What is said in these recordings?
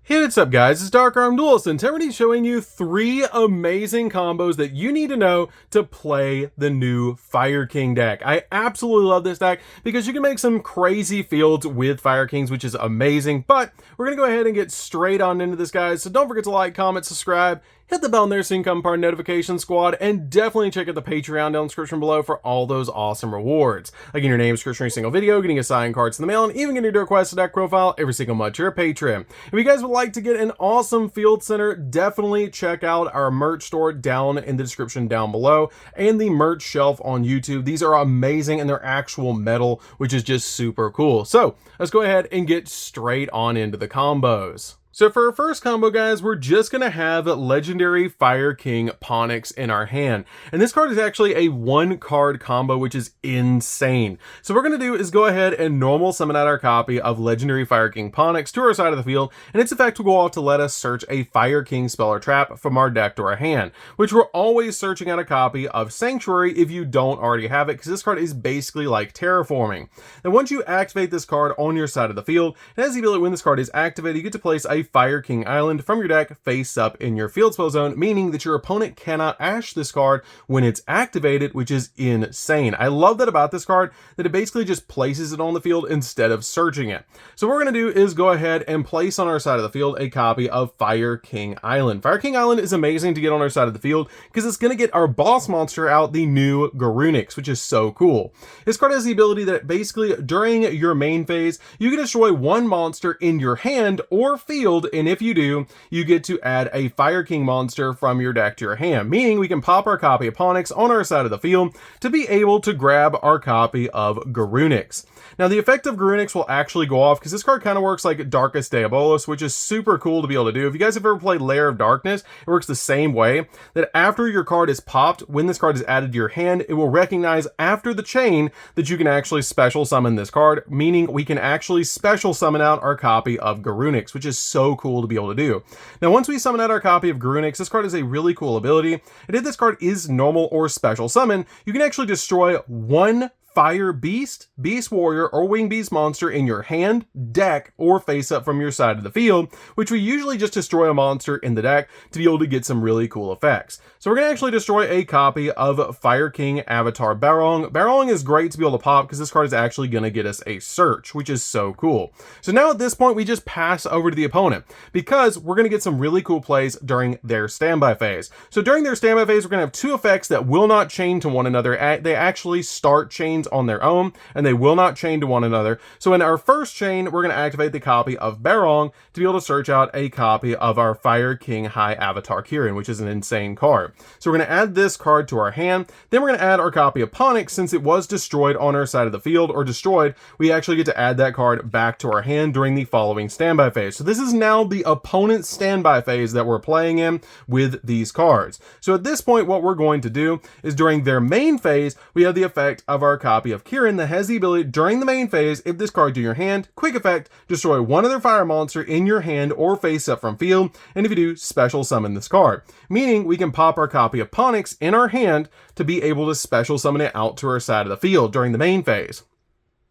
Hey, what's up guys, it's DarkArmedDuelist and Terverion showing you 3 amazing combos that you need to know to play the new Fire King deck. I absolutely love this deck because you can make some crazy fields with Fire Kings, which is amazing, but we're going to go ahead and get straight on into this, guys. So don't forget to like, comment, subscribe, hit the bell in there so you can become part of Notification Squad, and definitely check out the Patreon down in the description below for all those awesome rewards. Like getting your name, description, every single video, getting assigned cards in the mail, and even getting your request a deck profile every single month you're a patron. If you guys would like to get an awesome field center, definitely check out our merch store down in the description down below, and the merch shelf on YouTube. These are amazing, and they're actual metal, which is just super cool. So let's go ahead and get straight on into the combos. So for our first combo, guys, we're just going to have Legendary Fire King Ponix in our hand. And this card is actually a 1-card combo, which is insane. So what we're going to do is go ahead and normal summon out our copy of Legendary Fire King Ponix to our side of the field, and its effect will go off to let us search a Fire King spell or trap from our deck to our hand, which we're always searching out a copy of Sanctuary if you don't already have it, because this card is basically like terraforming. And once you activate this card on your side of the field, it has the ability when this card is activated, you get to place a Fire King Island from your deck face up in your field spell zone, meaning that your opponent cannot ash this card when it's activated, which is insane. I love that about this card, that it basically just places it on the field instead of searching it. So what we're going to do is go ahead and place on our side of the field a copy of Fire King Island. Fire King Island is amazing to get on our side of the field because it's going to get our boss monster out, the new Garunix, which is so cool. This card has the ability that basically during your main phase, you can destroy one monster in your hand or field, and if you do, you get to add a Fire King monster from your deck to your hand, meaning we can pop our copy of Ponix on our side of the field to be able to grab our copy of Garunix. Now the effect of Garunix will actually go off because this card kind of works like Darkest Diabolus, which is super cool to be able to do. If you guys have ever played Lair of Darkness, it works the same way, that after your card is popped, when this card is added to your hand, it will recognize after the chain that you can actually special summon this card, meaning we can actually special summon out our copy of Garunix, which is so cool to be able to do. Now once we summon out our copy of Garunix, this card is a really cool ability, and if this card is normal or special summon, you can actually destroy one Fire Beast, Beast Warrior, or Winged Beast monster in your hand, deck, or face up from your side of the field, which we usually just destroy a monster in the deck to be able to get some really cool effects. So we're going to actually destroy a copy of Fire King Avatar Barong. Barong is great to be able to pop because this card is actually going to get us a search, which is so cool. So now at this point, we just pass over to the opponent because we're going to get some really cool plays during their standby phase. So during their standby phase, we're going to have 2 effects that will not chain to one another. They actually start chains on their own, and they will not chain to one another. So in our first chain, we're going to activate the copy of Barong to be able to search out a copy of our Fire King High Avatar Kirin, which is an insane card. So we're going to add this card to our hand. Then we're going to add our copy of Ponix. Since it was destroyed on our side of the field or destroyed, we actually get to add that card back to our hand during the following standby phase. So this is now the opponent's standby phase that we're playing in with these cards. So at this point, what we're going to do is during their main phase, we have the effect of our copy of Kirin that has the ability during the main phase, if this card to your hand, quick effect, destroy one other fire monster in your hand or face up from field, and if you do, special summon this card. Meaning we can pop our copy of Ponix in our hand to be able to special summon it out to our side of the field during the main phase.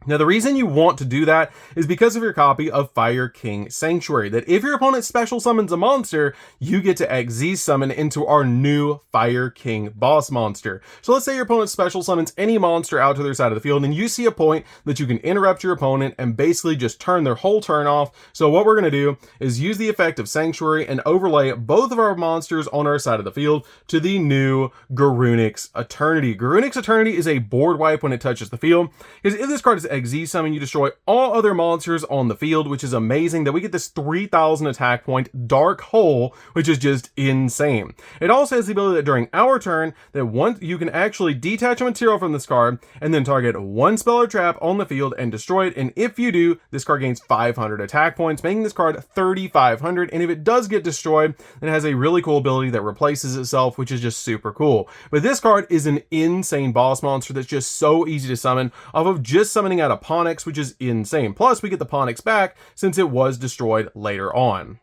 Now, the reason you want to do that is because of your copy of Fire King Sanctuary, that if your opponent special summons a monster, you get to XZ summon into our new Fire King boss monster. So let's say your opponent special summons any monster out to their side of the field, and you see a point that you can interrupt your opponent and basically just turn their whole turn off. So what we're going to do is use the effect of Sanctuary and overlay both of our monsters on our side of the field to the new Garunix Eternity. Garunix Eternity is a board wipe when it touches the field, because if this card is XZ summon, you destroy all other monsters on the field, which is amazing that we get this 3000 attack point Dark Hole, which is just insane. It also has the ability that during our turn, that once you can actually detach a material from this card and then target one spell or trap on the field and destroy it, and if you do, this card gains 500 attack points, making this card 3500, and if it does get destroyed, it has a really cool ability that replaces itself, which is just super cool. But this card is an insane boss monster that's just so easy to summon off of just summoning out a Ponix, which is insane. Plus, we get the Ponix back since it was destroyed later on.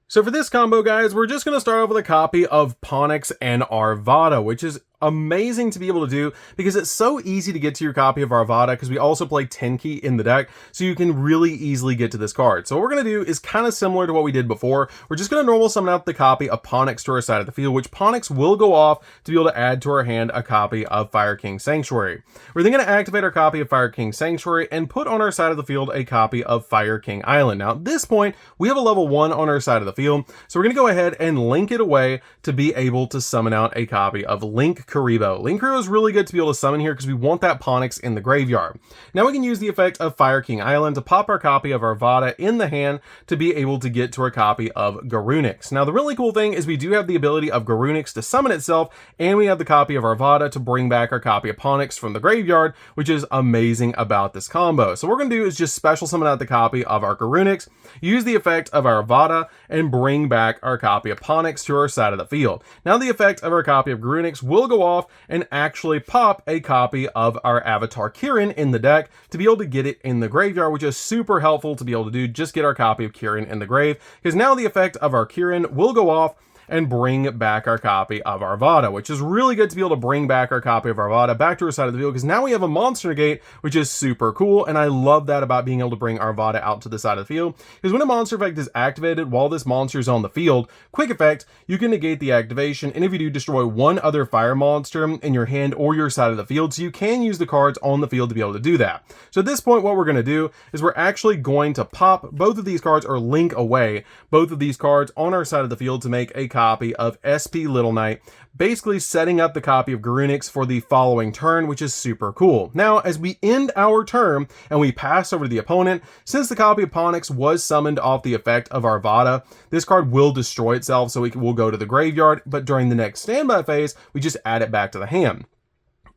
So for this combo, guys, we're just going to start off with a copy of Ponix and Arvada, which is amazing to be able to do because it's so easy to get to your copy of Arvada, because we also play Tenki in the deck, so you can really easily get to this card. So what we're going to do is kind of similar to what we did before. We're just going to normal summon out the copy of Ponix to our side of the field, which Ponix will go off to be able to add to our hand a copy of Fire King Sanctuary. We're then going to activate our copy of Fire King Sanctuary and put on our side of the field a copy of Fire King Island. Now at this point, we have a level 1 on our side of the field, so we're going to go ahead and link it away to be able to summon out a copy of Link Kuriboh. Link Kuriboh is really good to be able to summon here because we want that Ponix in the graveyard. Now we can use the effect of Fire King Island to pop our copy of Arvada in the hand to be able to get to our copy of Garunix. Now the really cool thing is we do have the ability of Garunix to summon itself, and we have the copy of Arvada to bring back our copy of Ponix from the graveyard, which is amazing about this combo. So what we're going to do is just special summon out the copy of our Garunix, use the effect of Arvada, and bring back our copy of Ponix to our side of the field. Now the effect of our copy of Garunix will go off and actually pop a copy of our Avatar Kirin in the deck to be able to get it in the graveyard, which is super helpful to be able to do. Just get our copy of Kirin in the grave, because now the effect of our Kirin will go off and bring back our copy of Arvada, which is really good to be able to bring back our copy of Arvada back to our side of the field, because now we have a monster negate, which is super cool, and I love that about being able to bring Arvada out to the side of the field, because when a monster effect is activated while this monster is on the field, quick effect, you can negate the activation, and if you do, destroy one other fire monster in your hand or your side of the field, so you can use the cards on the field to be able to do that. So at this point, what we're going to do is we're actually going to pop both of these cards, or link away both of these cards on our side of the field to make a copy of SP Little Knight, basically setting up the copy of Garunix for the following turn, which is super cool. Now, as we end our turn and we pass over to the opponent, since the copy of Ponix was summoned off the effect of Arvada, this card will destroy itself, so it will go to the graveyard, but during the next standby phase, we just add it back to the hand.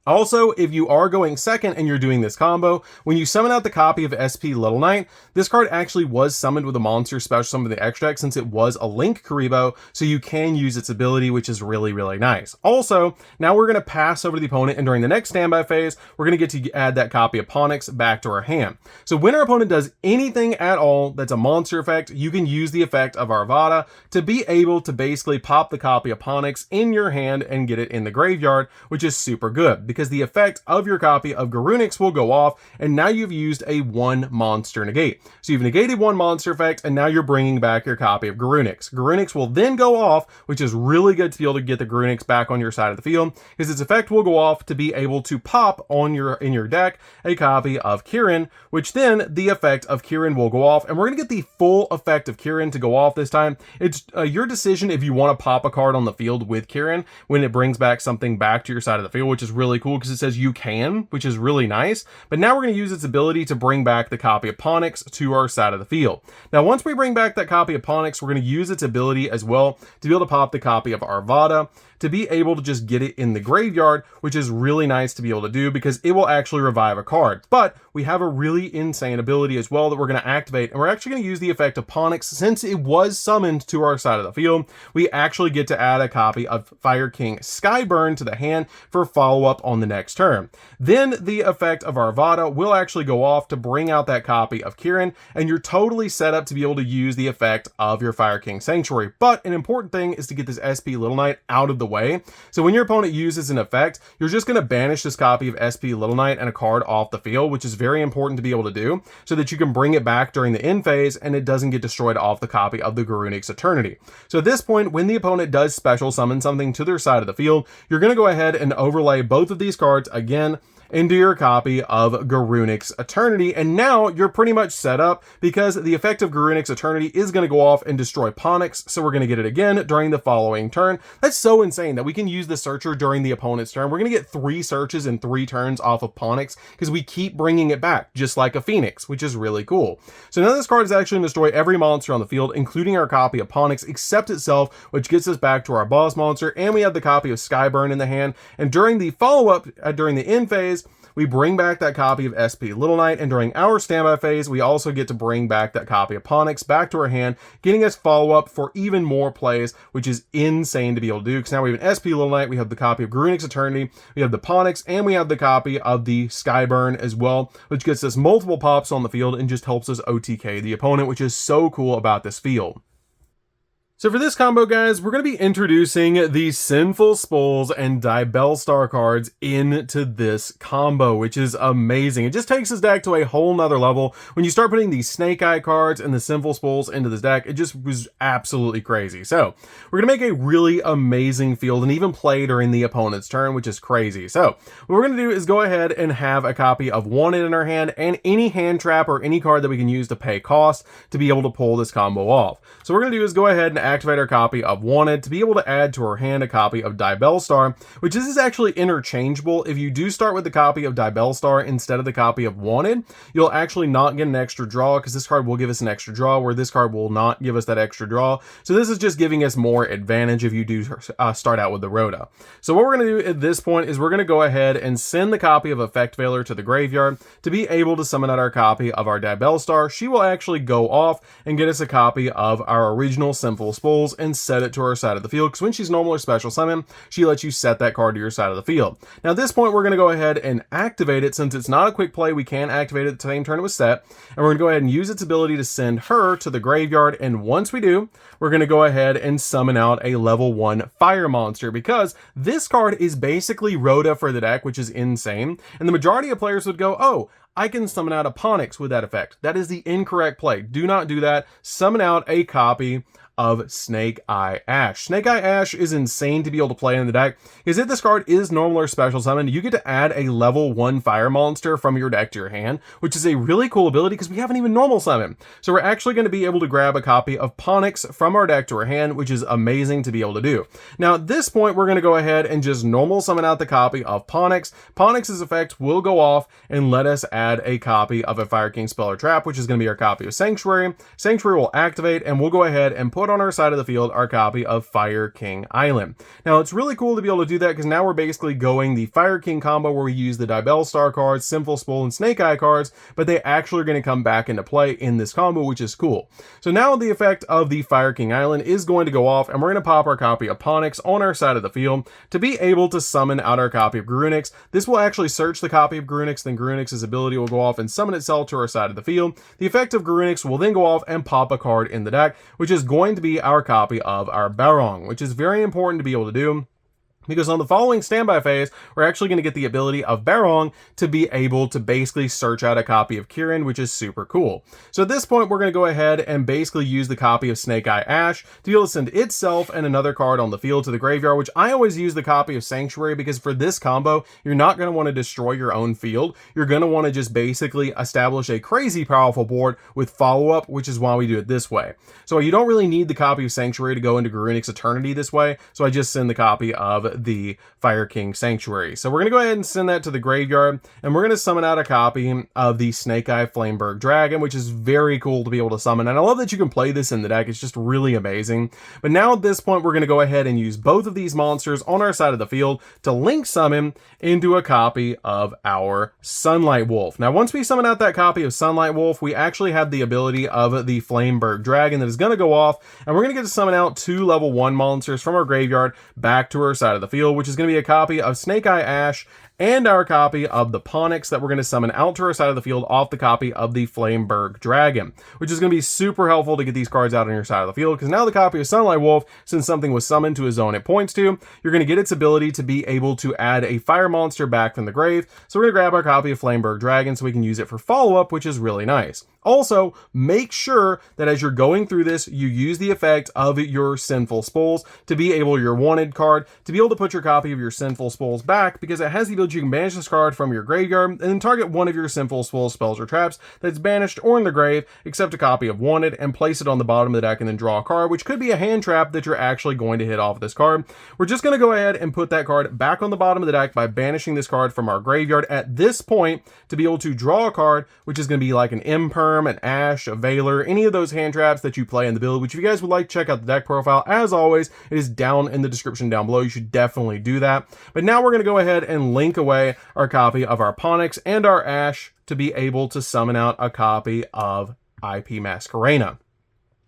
Also, if you are going second and you're doing this combo, when you summon out the copy of SP Little Knight, this card actually was summoned with a monster special summon in the extra deck, since it was a Link Kuriboh, so you can use its ability, which is really, really nice. Also, now we're going to pass over to the opponent, and during the next standby phase, we're going to get to add that copy of Ponix back to our hand. So when our opponent does anything at all that's a monster effect, you can use the effect of Arvada to be able to basically pop the copy of Ponix in your hand and get it in the graveyard, which is super good, because the effect of your copy of Garunix will go off, and now you've used a 1 monster negate. So you've negated 1 monster effect, and now you're bringing back your copy of Garunix. Garunix will then go off, which is really good to be able to get the Garunix back on your side of the field, because its effect will go off to be able to pop on in your deck a copy of Kirin, which then the effect of Kirin will go off, and we're going to get the full effect of Kirin to go off this time. It's your decision if you want to pop a card on the field with Kirin when it brings back something back to your side of the field, which is really cool because it says you can, which is really nice. But now we're going to use its ability to bring back the copy of Ponix to our side of the field. Now, once we bring back that copy of Ponix, we're going to use its ability as well to be able to pop the copy of Arvada to be able to just get it in the graveyard, which is really nice to be able to do because it will actually revive a card. But we have a really insane ability as well that we're going to activate, and we're actually going to use the effect of Ponix. Since it was summoned to our side of the field, we actually get to add a copy of Fire King Skyburn to the hand for follow-up on the next turn. Then the effect of Arvada will actually go off to bring out that copy of Kirin, and you're totally set up to be able to use the effect of your Fire King Sanctuary. But an important thing is to get this SP Little Knight out of the way. So when your opponent uses an effect, you're just going to banish this copy of SP Little Knight and a card off the field, which is very important to be able to do so that you can bring it back during the end phase and it doesn't get destroyed off the copy of the Garunix Eternity. So at this point, when the opponent does special summon something to their side of the field, you're going to go ahead and overlay both of these cards again into your copy of Garunix Eternity, and now you're pretty much set up because the effect of Garunix Eternity is going to go off and destroy Ponix, so we're going to get it again during the following turn. That's so insane that we can use the searcher during the opponent's turn. We're going to get 3 searches in 3 turns off of Ponix because we keep bringing it back, just like a Phoenix, which is really cool. So now this card is actually going to destroy every monster on the field, including our copy of Ponix, except itself, which gets us back to our boss monster, and we have the copy of Skyburn in the hand, and during the follow-up, during the end phase, we bring back that copy of SP Little Knight, and during our standby phase, we also get to bring back that copy of Ponix back to our hand, getting us follow-up for even more plays, which is insane to be able to do, because now we have an SP Little Knight, we have the copy of Garunix Eternity, we have the Ponix, and we have the copy of the Skyburn as well, which gets us multiple pops on the field and just helps us OTK the opponent, which is so cool about this field. So for this combo, guys, we're going to be introducing the Sinful Spools and Diabellstar cards into this combo, which is amazing. It just takes this deck to a whole nother level. When you start putting these Snake Eye cards and the Sinful Spools into this deck, it just was absolutely crazy. So we're going to make a really amazing field and even play during the opponent's turn, which is crazy. So what we're going to do is go ahead and have a copy of Wanted in our hand and any hand trap or any card that we can use to pay cost to be able to pull this combo off. So what we're going to do is go ahead and activate our copy of Wanted to be able to add to our hand a copy of Diabellstar, which is actually interchangeable. If you do start with the copy of Diabellstar instead of the copy of Wanted, you'll actually not get an extra draw because this card will give us an extra draw where this card will not give us that extra draw. So this is just giving us more advantage if you do start out with the Rhoda. So what we're going to do at this point is we're going to go ahead and send the copy of Effect Veiler to the graveyard to be able to summon out our copy of our Diabellstar. She will actually go off and get us a copy of our original Sinful Spools and set it to our side of the field, because when she's normal or special summon, she lets you set that card to your side of the field. Now at this point, we're going to go ahead and activate it. Since it's not a quick play, we can activate it at the same turn it was set, and we're going to go ahead and use its ability to send her to the graveyard, and once we do, we're going to go ahead and summon out a level 1 fire monster, because this card is basically Rhoda for the deck, which is insane, and the majority of players would go, oh, I can summon out a Ponix with that effect. That is the incorrect play. Do not do that. Summon out a copy of Snake Eye Ash. Snake Eye Ash is insane to be able to play in the deck, because if this card is normal or special summon, you get to add a level 1 fire monster from your deck to your hand, which is a really cool ability because we haven't even normal summon. So we're actually going to be able to grab a copy of Ponix from our deck to our hand, which is amazing to be able to do. Now at this point, we're going to go ahead and just normal summon out the copy of Ponix. Ponix's effect will go off and let us add a copy of a Fire King spell or trap, which is going to be our copy of Sanctuary. Sanctuary will activate, and we'll go ahead and put on our side of the field our copy of Fire King Island. Now it's really cool to be able to do that, because now we're basically going the Fire King combo where we use the Diabellstar cards, Sinful Spool, and Snake Eye cards, but they actually are going to come back into play in this combo, which is cool. So now the effect of the Fire King Island is going to go off, and we're going to pop our copy of Ponix on our side of the field to be able to summon out our copy of Grunix. This will actually search the copy of Grunix, then Grunix's ability will go off and summon itself to our side of the field. The effect of Grunix will then go off and pop a card in the deck, which is going to be our copy of our Barong, which is very important to be able to do, because on the following standby phase, we're actually going to get the ability of Barong to be able to basically search out a copy of Kirin, which is super cool. So at this point, we're going to go ahead and basically use the copy of Snake Eye Ash to be able to send itself and another card on the field to the graveyard, which I always use the copy of Sanctuary, because for this combo, you're not going to want to destroy your own field. You're going to want to just basically establish a crazy powerful board with follow-up, which is why we do it this way. So you don't really need the copy of Sanctuary to go into Grunix Eternity this way, so I just send the copy of the Fire King Sanctuary. So we're going to go ahead and send that to the graveyard, and we're going to summon out a copy of the Snake Eye Flameberg Dragon, which is very cool to be able to summon, and I love that you can play this in the deck. It's just really amazing. But now at this point, we're going to go ahead and use both of these monsters on our side of the field to link summon into a copy of our Sunlight Wolf. Now once we summon out that copy of Sunlight Wolf, we actually have the ability of the Flameberg Dragon that is going to go off, and we're going to get to summon out 2 level 1 monsters from our graveyard back to our side of the field, which is going to be a copy of Snake Eye Ash and our copy of the Ponix that we're going to summon out to our side of the field off the copy of the Flameberg Dragon, which is going to be super helpful to get these cards out on your side of the field, because now the copy of Sunlight Wolf, since something was summoned to a zone it points to, you're going to get its ability to be able to add a fire monster back from the grave. So we're going to grab our copy of Flameberg Dragon so we can use it for follow-up, which is really nice. Also, make sure that as you're going through this, you use the effect of your Sinful Spools to be able, your Wanted card, to be able to put your copy of your Sinful Spools back, because it has the ability you can banish this card from your graveyard and then target one of your Sinful Spools spells or traps that's banished or in the grave, except a copy of Wanted, and place it on the bottom of the deck and then draw a card, which could be a hand trap that you're actually going to hit off this card. We're just going to go ahead and put that card back on the bottom of the deck by banishing this card from our graveyard at this point to be able to draw a card, which is going to be like an Imperm, an Ash, a Veiler, any of those hand traps that you play in the build, which if you guys would like to check out the deck profile, as always, it is down in the description down below. You should definitely do that. But now we're going to go ahead and link away our copy of our Ponix and our Ash to be able to summon out a copy of IP Masquerena.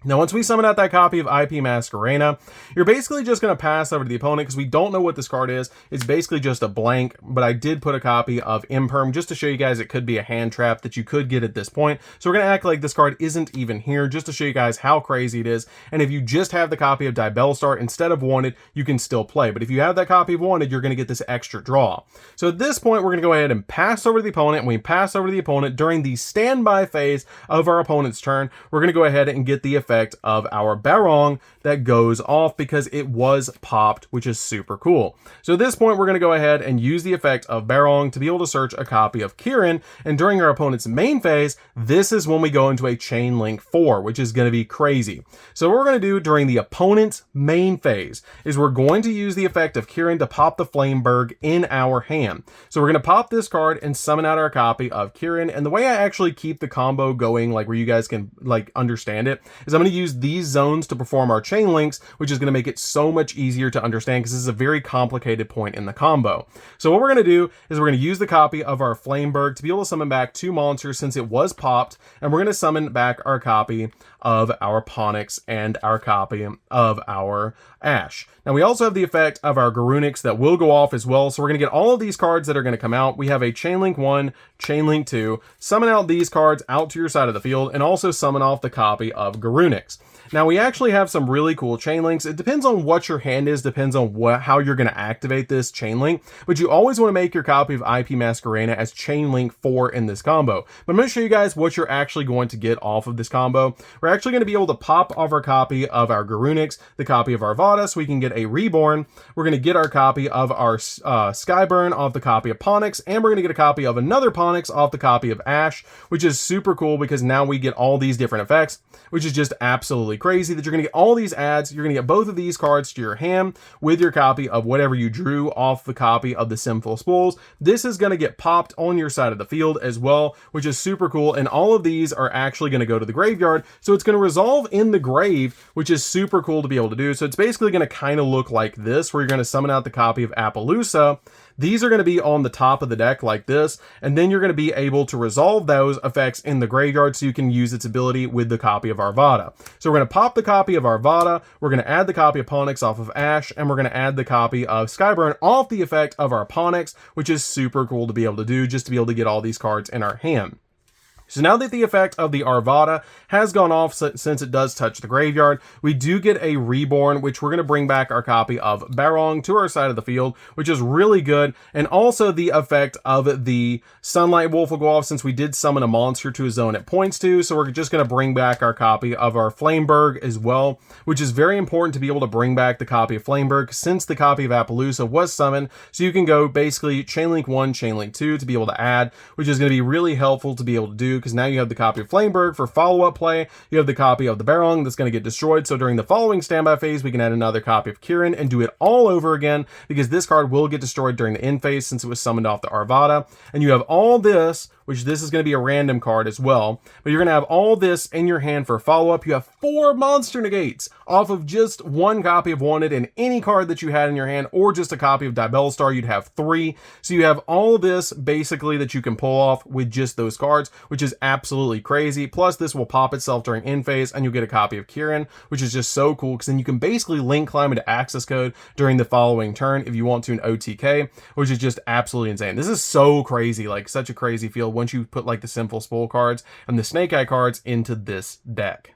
Now, once we summon out that copy of IP Masquerena, you're basically just going to pass over to the opponent because we don't know what this card is. It's basically just a blank, but I did put a copy of Imperm just to show you guys it could be a hand trap that you could get at this point. So we're going to act like this card isn't even here just to show you guys how crazy it is. And if you just have the copy of Dibellstar instead of Wanted, you can still play. But if you have that copy of Wanted, you're going to get this extra draw. So at this point, we're going to go ahead and pass over to the opponent. And we pass over to the opponent during the standby phase of our opponent's turn. We're going to go ahead and get the effect of our Barong that goes off because it was popped, which is super cool. So at this point, we're going to go ahead and use the effect of Barong to be able to search a copy of Kirin. And during our opponent's main phase, this is when we go into a Chain Link 4, which is going to be crazy. So what we're going to do during the opponent's main phase is we're going to use the effect of Kirin to pop the Flameberg in our hand. So we're going to pop this card and summon out our copy of Kirin. And the way I actually keep the combo going, like where you guys can like understand it, is I'm going to use these zones to perform our chain links, which is going to make it so much easier to understand because this is a very complicated point in the combo. So what we're going to do is we're going to use the copy of our Flameberg to be able to summon back 2 monsters since it was popped, and we're going to summon back our copy of our Ponix and our copy of our Ash. Now we also have the effect of our Garunix that will go off as well, so we're going to get all of these cards that are going to come out. We have a Chain Link 1, Chain Link 2, summon out these cards out to your side of the field, and also summon off the copy of Garunix. Now we actually have some really cool chain links. It depends on what your hand is, depends on how you're going to activate this chain link, but you always want to make your copy of IP Masquerena as chain link 4 in this combo. But I'm going to show you guys what you're actually going to get off of this combo. We're actually going to be able to pop off our copy of our Garunix, the copy of our Vada, so we can get a Reborn. We're going to get our copy of our Skyburn off the copy of Ponix, and we're going to get a copy of another Ponix off the copy of Ash, which is super cool because now we get all these different effects, which is just absolutely crazy that you're going to get all these adds. You're going to get both of these cards to your hand with your copy of whatever you drew off the copy of the Sinful Spools. This is going to get popped on your side of the field as well, which is super cool. And all of these are actually going to go to the graveyard. So it's going to resolve in the grave, which is super cool to be able to do. So it's basically going to kind of look like this, where you're going to summon out the copy of Appaloosa. These are going to be on the top of the deck like this, and then you're going to be able to resolve those effects in the graveyard so you can use its ability with the copy of Arvada. So we're going to pop the copy of Arvada, we're going to add the copy of Ponix off of Ash, and we're going to add the copy of Skyburn off the effect of our Ponix, which is super cool to be able to do, just to be able to get all these cards in our hand. So now that the effect of the Arvada has gone off, since it does touch the graveyard, we do get a Reborn, which we're going to bring back our copy of Barong to our side of the field, which is really good. And also the effect of the Sunlight Wolf will go off since we did summon a monster to a zone it points to. So we're just going to bring back our copy of our Flameberg as well, which is very important to be able to bring back the copy of Flameberg since the copy of Appaloosa was summoned. So you can go basically Chain Link 1, Chain Link 2 to be able to add, which is going to be really helpful to be able to do, because now you have the copy of Flameberg for follow-up play. You have the copy of the Barong that's going to get destroyed. So during the following standby phase, we can add another copy of Kirin and do it all over again, because this card will get destroyed during the end phase since it was summoned off the Arvada. And you have all this, which this is going to be a random card as well, but you're going to have all this in your hand for follow-up. You have 4 monster negates off of just 1 copy of Wanted, and any card that you had in your hand, or just a copy of Dibellstar, you'd have 3. So you have all this basically that you can pull off with just those cards, which is absolutely crazy. Plus this will pop itself during end phase, and you'll get a copy of Kirin, which is just so cool, because then you can basically link climb into access code during the following turn if you want to in OTK, which is just absolutely insane. This is so crazy, like such a crazy feel once you put like the Sinful Spool cards and the Snake Eye cards into this deck.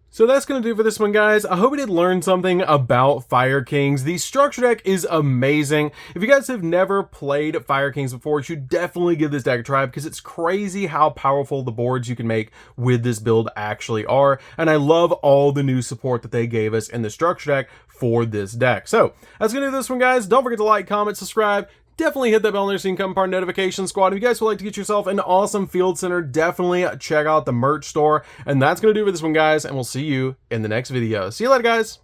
So that's going to do for this one, guys. I hope you did learn something about Fire Kings. The structure deck is amazing. If you guys have never played Fire Kings before, you should definitely give this deck a try, because it's crazy how powerful the boards you can make with this build actually are. And I love all the new support that they gave us in the structure deck for this deck. So that's going to do this one, guys. Don't forget to like, comment, subscribe. Definitely hit that bell next so you can become part of Notification Squad. If you guys would like to get yourself an awesome Field Center, definitely check out the merch store. And that's going to do it for this one, guys, and we'll see you in the next video. See you later, guys.